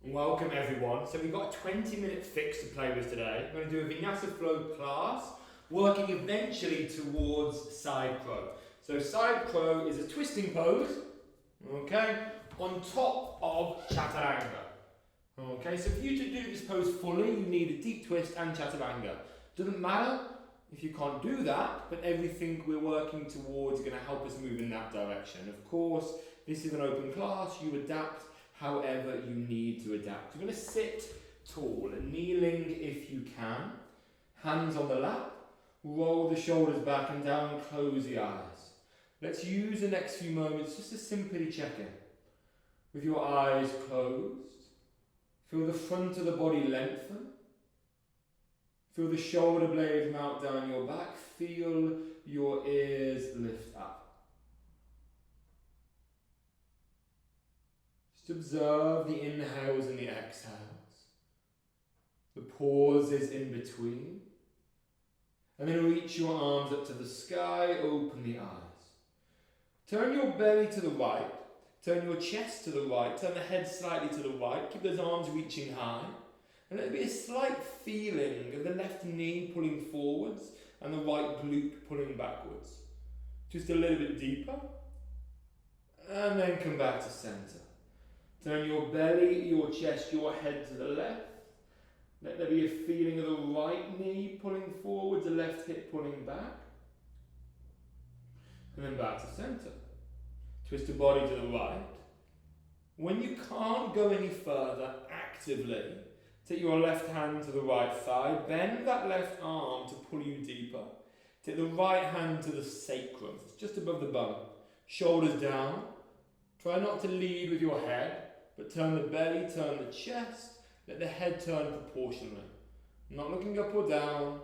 Welcome everyone. So we've got a 20-minute fix to play with today. We're going to do a Vinyasa flow class, working eventually towards side crow. So side crow is a twisting pose, okay, on top of chaturanga. Okay, so for you to do this pose fully, you need a deep twist and chaturanga. Doesn't matter if you can't do that, but everything we're working towards is going to help us move in that direction. Of course, this is an open class, you adapt however you need to adapt. You're going to sit tall, kneeling if you can, hands on the lap, roll the shoulders back and down, close the eyes. Let's use the next few moments just to simply check in. With your eyes closed, feel the front of the body lengthen, feel the shoulder blades mount down your back, feel your ears lift up. Just observe the inhales and the exhales, the pauses in between, and then reach your arms up to the sky, open the eyes. Turn your belly to the right, turn your chest to the right, turn the head slightly to the right, keep those arms reaching high, and let there be a slight feeling of the left knee pulling forwards and the right glute pulling backwards. Just a little bit deeper, and then come back to center. Turn your belly, your chest, your head to the left. Let there be a feeling of the right knee pulling forwards, the left hip pulling back. And then back to center. Twist the body to the right. When you can't go any further, actively, take your left hand to the right thigh, bend that left arm to pull you deeper. Take the right hand to the sacrum, it's just above the bum. Shoulders down. Try not to lead with your head, but turn the belly, turn the chest, let the head turn proportionally. Not looking up or down.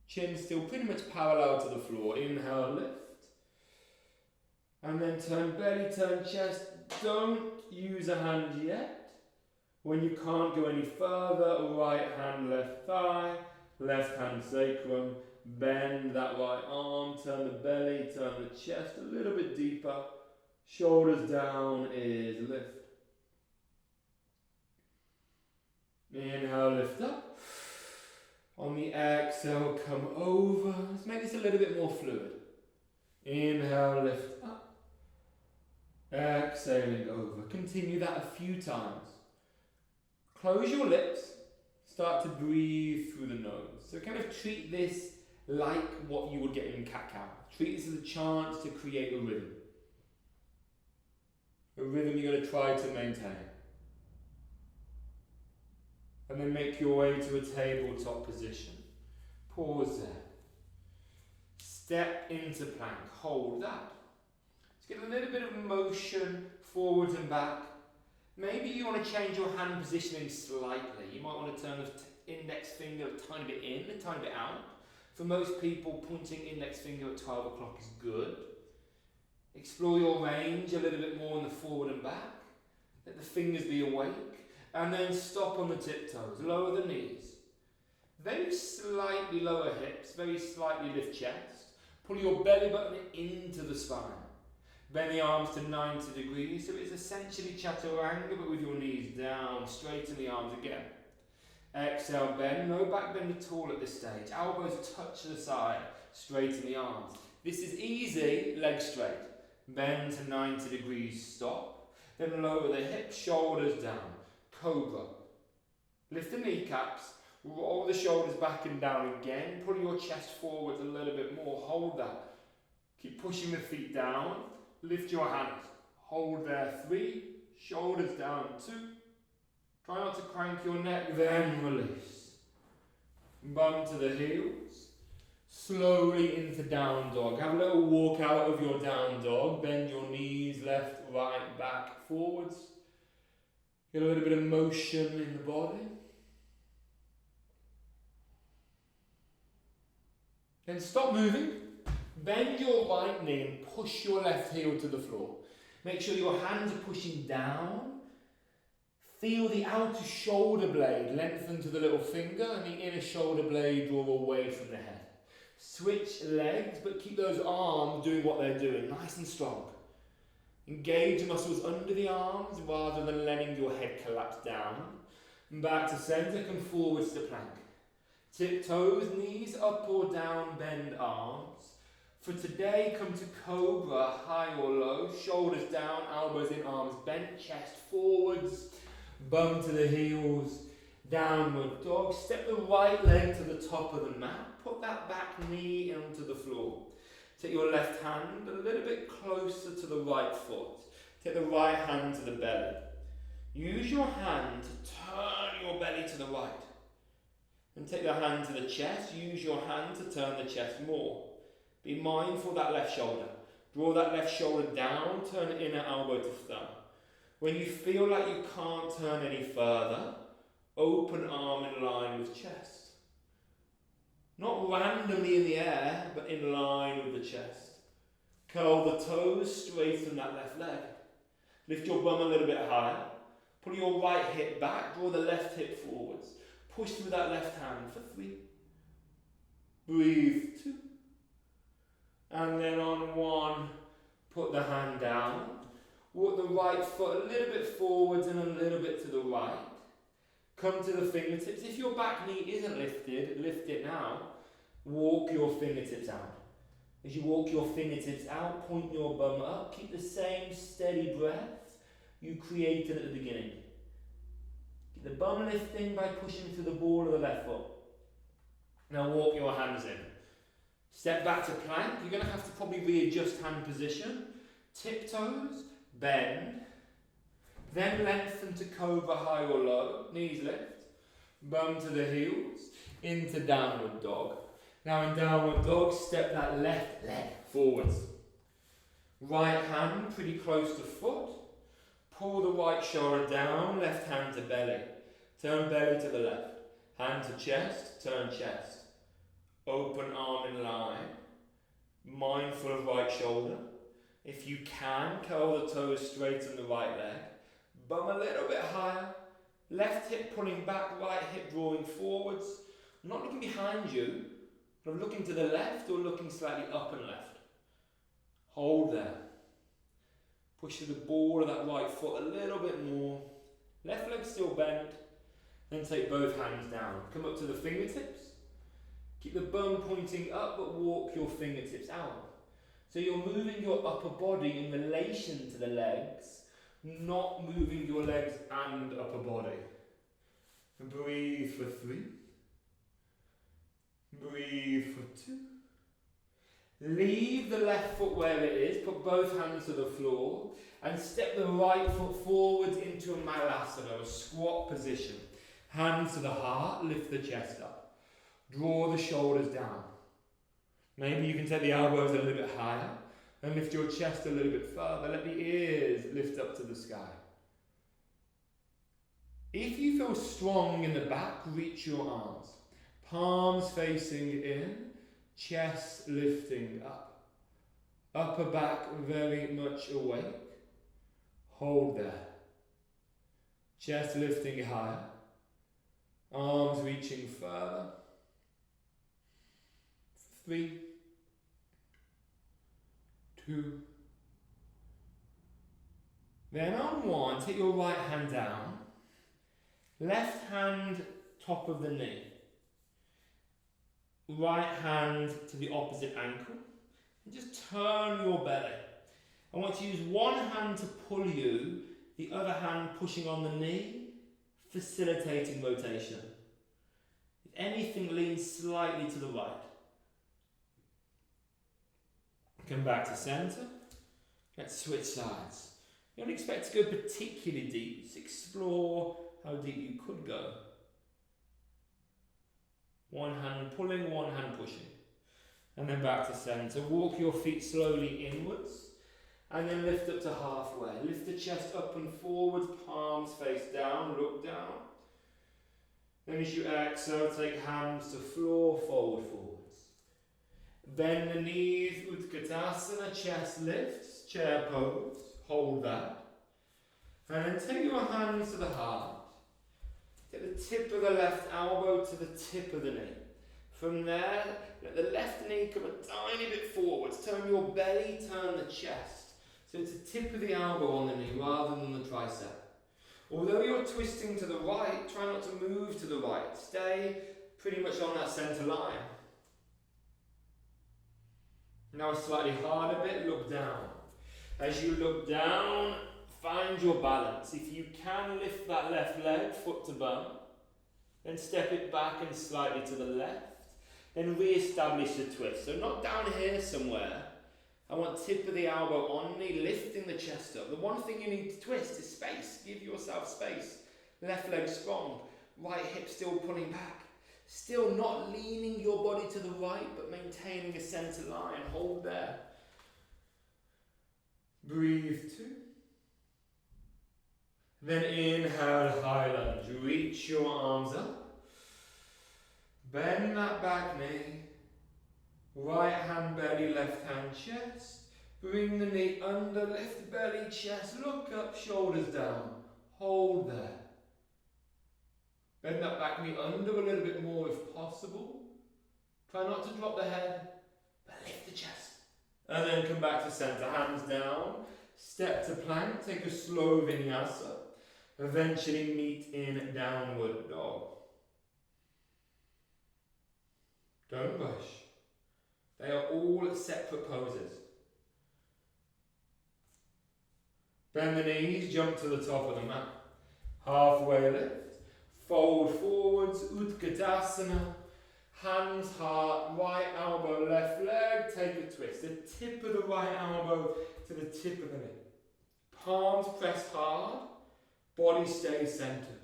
Chin still pretty much parallel to the floor. Inhale, lift. And then turn belly, turn chest. Don't use a hand yet. When you can't go any further, right hand, left thigh, left hand sacrum. Bend that right arm, turn the belly, turn the chest a little bit deeper. Shoulders down, ears lift. Inhale, lift up. On the exhale, come over. Let's make this a little bit more fluid. Inhale, lift up. Exhaling over. Continue that a few times. Close your lips. Start to breathe through the nose. So kind of treat this like what you would get in cat-cow. Treat this as a chance to create a rhythm. A rhythm you're going to try to maintain. And then make your way to a tabletop position. Pause there. Step into plank. Hold that. Let's get a little bit of motion forwards and back. Maybe you want to change your hand positioning slightly. You might want to turn the index finger a tiny bit in, a tiny bit out. For most people, pointing index finger at 12 o'clock is good. Explore your range a little bit more in the forward and back. Let the fingers be awake. And then stop on the tiptoes. Lower the knees. Very slightly lower hips. Very slightly lift chest. Pull your belly button into the spine. Bend the arms to 90 degrees. So it's essentially chaturanga, but with your knees down. Straighten the arms again. Exhale, bend. No back bend at all at this stage. Elbows touch the side. Straighten the arms. This is easy. Legs straight. Bend to 90 degrees, stop. Then lower the hips, shoulders down. Cobra. Lift the kneecaps, roll the shoulders back and down again. Pull your chest forwards a little bit more, hold that. Keep pushing the feet down. Lift your hands. Hold there, 3. Shoulders down, 2. Try not to crank your neck, then release. Bum to the heels. Slowly into down dog. Have a little walk out of your down dog. Bend your knees left, right, back, forwards. Get a little bit of motion in the body. Then stop moving. Bend your right knee and push your left heel to the floor. Make sure your hands are pushing down. Feel the outer shoulder blade lengthen to the little finger and the inner shoulder blade draw away from the head. Switch legs, but keep those arms doing what they're doing, nice and strong. Engage the muscles under the arms rather than letting your head collapse down. And back to centre, come forwards to plank. Tip toes, knees up or down, bend arms. For today, come to cobra, high or low, shoulders down, elbows in, arms bent, chest forwards, bum to the heels, downward dog. Step the right leg to the top of the mat, put that back knee onto the floor. Take your left hand a little bit closer to the right foot. Take the right hand to the belly. Use your hand to turn your belly to the right. And take the hand to the chest. Use your hand to turn the chest more. Be mindful of that left shoulder. Draw that left shoulder down, turn inner elbow to thumb. When you feel like you can't turn any further, open arm in line with chest. Not randomly in the air, but in line with the chest. Curl the toes, straighten that left leg. Lift your bum a little bit higher. Pull your right hip back, draw the left hip forwards. Push through that left hand for 3. Breathe 2. And then on 1, put the hand down. Walk the right foot a little bit forwards and a little bit to the right. Come to the fingertips. If your back knee isn't lifted, lift it now. Walk your fingertips out. As you walk your fingertips out, point your bum up. Keep the same steady breath you created at the beginning. Keep the bum lifting by pushing through the ball of the left foot. Now walk your hands in. Step back to plank. You're going to have to probably readjust hand position. Tiptoes, bend. Then lengthen to cobra, high or low. Knees lift. Bum to the heels. Into downward dog. Now in downward dog, step that left leg forwards. Right hand pretty close to foot. Pull the right shoulder down, left hand to belly. Turn belly to the left. Hand to chest, turn chest. Open arm in line. Mindful of right shoulder. If you can, curl the toes, straighten the right leg. Bum a little bit higher. Left hip pulling back, right hip drawing forwards. I'm not looking behind you, but I'm looking to the left or looking slightly up and left. Hold there. Push through the ball of that right foot a little bit more. Left leg still bent. Then take both hands down. Come up to the fingertips. Keep the bum pointing up, but walk your fingertips out. So you're moving your upper body in relation to the legs, not moving your legs and upper body. And breathe for 3. Breathe for 2. Leave the left foot where it is, put both hands to the floor, and step the right foot forwards into a malasana, a squat position. Hands to the heart, lift the chest up. Draw the shoulders down. Maybe you can take the elbows a little bit higher and lift your chest a little bit further. Let the ears lift up to the sky. If you feel strong in the back, reach your arms. Palms facing in, chest lifting up. Upper back very much awake. Hold there. Chest lifting higher. Arms reaching further. 3, 2. Then on 1, take your right hand down. Left hand top of the knee. Right hand to the opposite ankle. And just turn your belly. I want to use one hand to pull you, the other hand pushing on the knee, facilitating rotation. If anything, lean slightly to the right. Come back to centre. Let's switch sides. You don't expect to go particularly deep. Just explore how deep you could go. One hand pulling, one hand pushing. And then back to centre. Walk your feet slowly inwards. And then lift up to halfway. Lift the chest up and forwards, palms face down, look down. Then as you exhale, take hands to floor, fold forwards. Bend the knees, Utkatasana, chest lifts, chair pose, hold that. And then take your hands to the heart. Take the tip of the left elbow to the tip of the knee. From there, let the left knee come a tiny bit forwards. Turn your belly, turn the chest. So it's the tip of the elbow on the knee rather than the tricep. Although you're twisting to the right, try not to move to the right. Stay pretty much on that centre line. Now a slightly harder bit, look down. As you look down, find your balance. If you can lift that left leg, foot to bum, then step it back and slightly to the left. Then re-establish the twist. So not down here somewhere. I want tip of the elbow on knee, lifting the chest up. The one thing you need to twist is space. Give yourself space. Left leg strong. Right hip still pulling back. Still not leaning your body to the right, but maintaining a centre line. Hold there. Breathe 2. Then inhale, high lunge. Reach your arms up. Bend that back knee. Right hand belly, left hand chest. Bring the knee under, lift belly, chest. Look up, shoulders down. Hold there. Bend that back knee under a little bit more if possible. Try not to drop the head, but lift the chest. And then come back to center, hands down. Step to plank, take a slow vinyasa. Eventually meet in downward dog. Don't rush. They are all separate poses. Bend the knees, jump to the top of the mat. Halfway lift. Fold forwards, Utkatasana. Hands, heart, right elbow, left leg. Take a twist. The tip of the right elbow to the tip of the knee. Palms press hard. Body stays centered.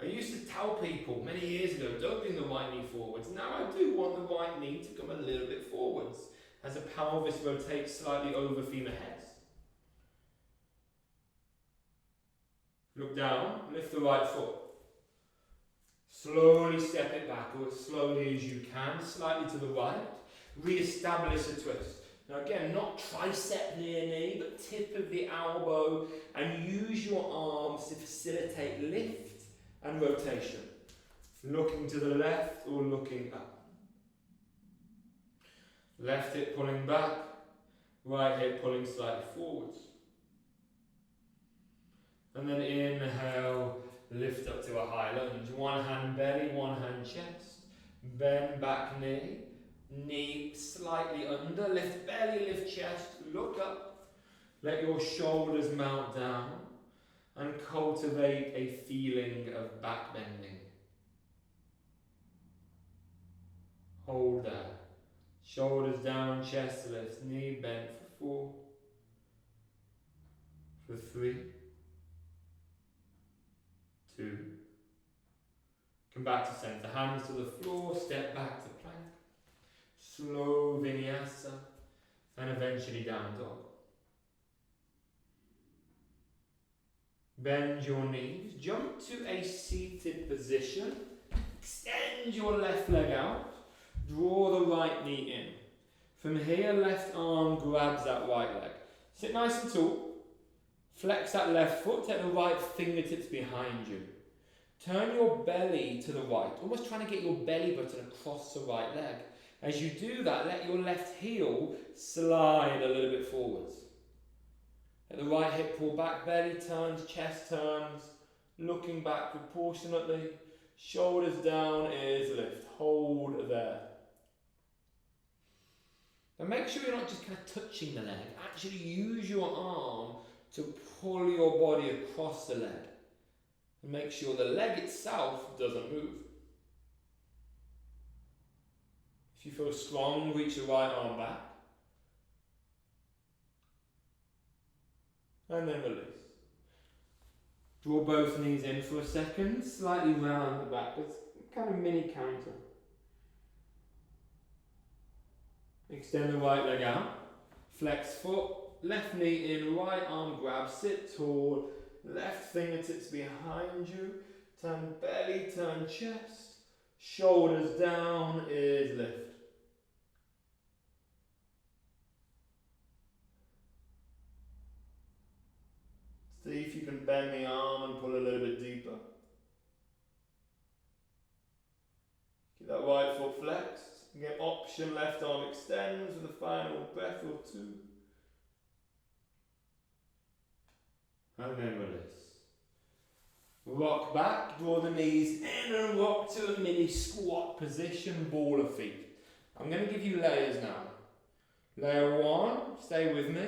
I used to tell people many years ago, don't bring the right knee forwards. Now I do want the right knee to come a little bit forwards as the pelvis rotates slightly over femur heads. Look down, lift the right foot. Slowly step it back, or as slowly as you can, slightly to the right. Re-establish a twist. Now again, not tricep near knee, but tip of the elbow, and use your arms to facilitate lift and rotation. Looking to the left or looking up. Left hip pulling back, right hip pulling slightly forwards. And then inhale, lift up to a high lunge. One hand belly, one hand chest. Bend back knee. Knee slightly under. Lift belly, lift chest. Look up. Let your shoulders mount down. And cultivate a feeling of back bending. Hold there. Shoulders down, chest lifts. Knee bent for 4. For 3. 2. Come back to center. Hands to the floor. Step back to plank. Slow vinyasa. And eventually down dog. Bend your knees. Jump to a seated position. Extend your left leg out. Draw the right knee in. From here, left arm grabs that right leg. Sit nice and tall. Flex that left foot, take the right fingertips behind you. Turn your belly to the right, almost trying to get your belly button across the right leg. As you do that, let your left heel slide a little bit forwards. Let the right hip pull back, belly turns, chest turns, looking back proportionately. Shoulders down, ears lift. Hold there. And make sure you're not just kind of touching the leg. Actually use your arm to pull your body across the leg. And make sure the leg itself doesn't move. If you feel strong, reach the right arm back. And then release. Draw both knees in for a second, slightly round the back. It's kind of mini counter. Extend the right leg out. Flex foot. Left knee in, right arm grab, sit tall, left fingertips behind you, turn belly, turn chest, shoulders down, ears lift. See if you can bend the arm and pull a little bit deeper. Keep that right foot flexed. Get option, left arm extends with a final breath or two. And then release. Rock back, draw the knees in and rock to a mini squat position, ball of feet. I'm going to give you layers now. Layer 1, stay with me.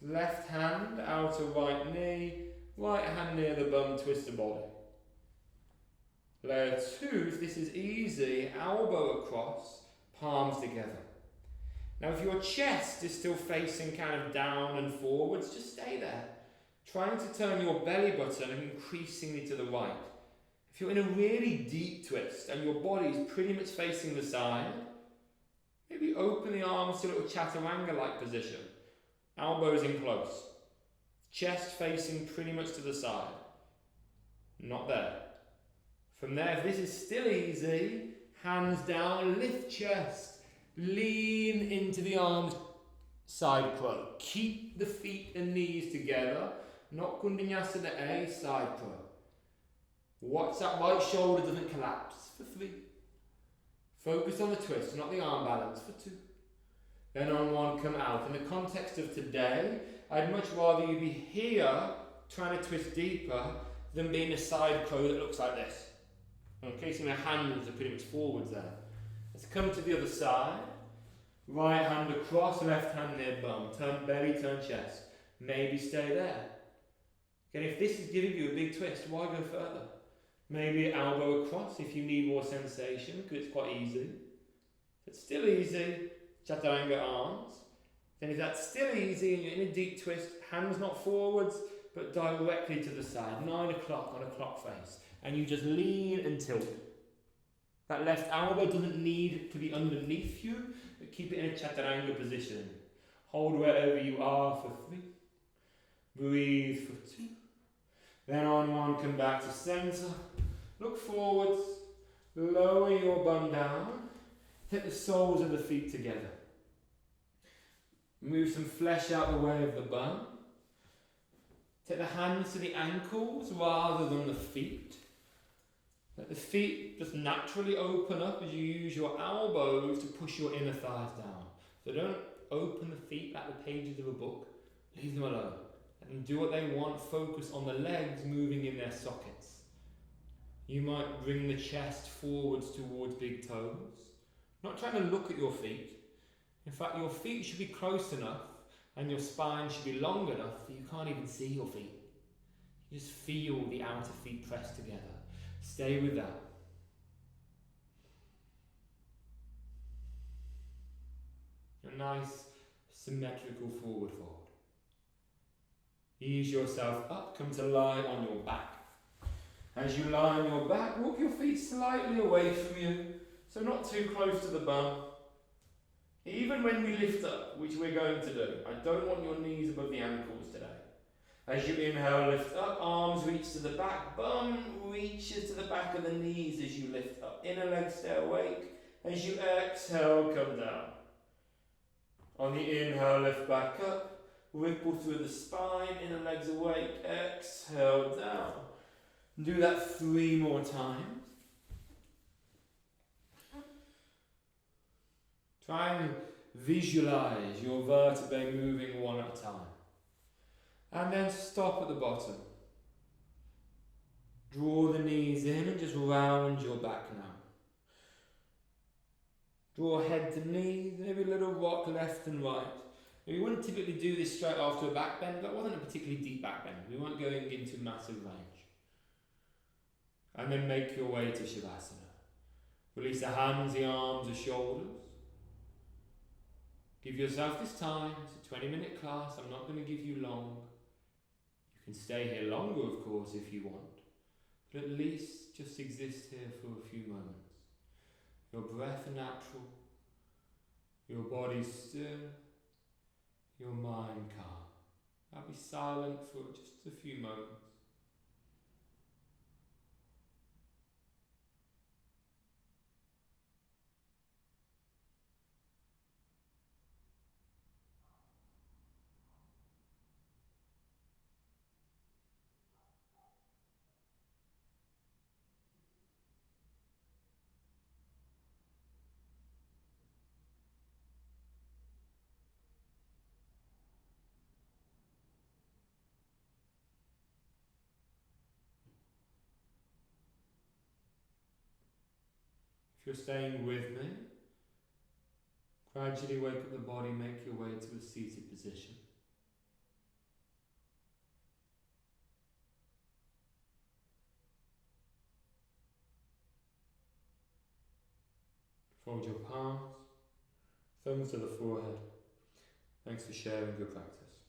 Left hand, outer right knee, right hand near the bum, twist the body. Layer 2, if this is easy, elbow across, palms together. Now if your chest is still facing kind of down and forwards, just stay there. Trying to turn your belly button increasingly to the right. If you're in a really deep twist and your body is pretty much facing the side, maybe open the arms to a little chaturanga-like position. Elbows in close. Chest facing pretty much to the side. Not there. From there, if this is still easy, hands down, lift chest. Lean into the arms, side crow. Keep the feet and knees together. Not Vinyasa the A, side crow. Watch that right shoulder doesn't collapse for 3. Focus on the twist, not the arm balance for 2. Then on 1, come out. In the context of today, I'd much rather you be here, trying to twist deeper, than being a side crow that looks like this. Okay, so my hands are pretty much forwards there. Let's come to the other side. Right hand across, left hand near bum. Turn belly, turn chest. Maybe stay there. Again, if this is giving you a big twist, why go further? Maybe elbow across if you need more sensation, because it's quite easy. If it's still easy, chaturanga arms. Then if that's still easy and you're in a deep twist, hands not forwards, but directly to the side. 9 o'clock on a clock face. And you just lean and tilt. That left elbow doesn't need to be underneath you, but keep it in a chaturanga position. Hold wherever you are for 3. Breathe for 2. Then on 1, come back to center. Look forwards. Lower your bum down. Hit the soles of the feet together. Move some flesh out the way of the bum. Take the hands to the ankles rather than the feet. Let the feet just naturally open up as you use your elbows to push your inner thighs down. So don't open the feet like the pages of a book. Leave them alone. Let them do what they want. Focus on the legs moving in their sockets. You might bring the chest forwards towards big toes. Not trying to look at your feet. In fact, your feet should be close enough and your spine should be long enough that you can't even see your feet. You just feel the outer feet pressed together. Stay with that. A nice symmetrical forward fold. Ease yourself up, come to lie on your back. As you lie on your back, walk your feet slightly away from you, so not too close to the bum. Even when we lift up, which we're going to do, I don't want your knees above the ankles today. As you inhale, lift up, arms reach to the back, bum reaches to the back of the knees as you lift up. Inner legs stay awake. As you exhale, come down. On the inhale, lift back up, ripple through the spine, inner legs awake, exhale down. Do that 3 more times. Try and visualize your vertebrae moving one at a time. And then stop at the bottom. Draw the knees in and just round your back now. Draw head to knees, maybe a little rock left and right. We wouldn't typically do this straight after a back bend, but it wasn't a particularly deep back bend. We weren't going into massive range. And then make your way to Savasana. Release the hands, the arms, the shoulders. Give yourself this time. It's a 20-minute class. I'm not going to give you long. You can stay here longer, of course, if you want. But at least just exist here for a few moments. Your breath natural. Your body still. Your mind calm. I'll be silent for just a few moments. If you're staying with me, gradually wake up the body, make your way to a seated position. Fold your palms, thumbs to the forehead. Thanks for sharing your practice.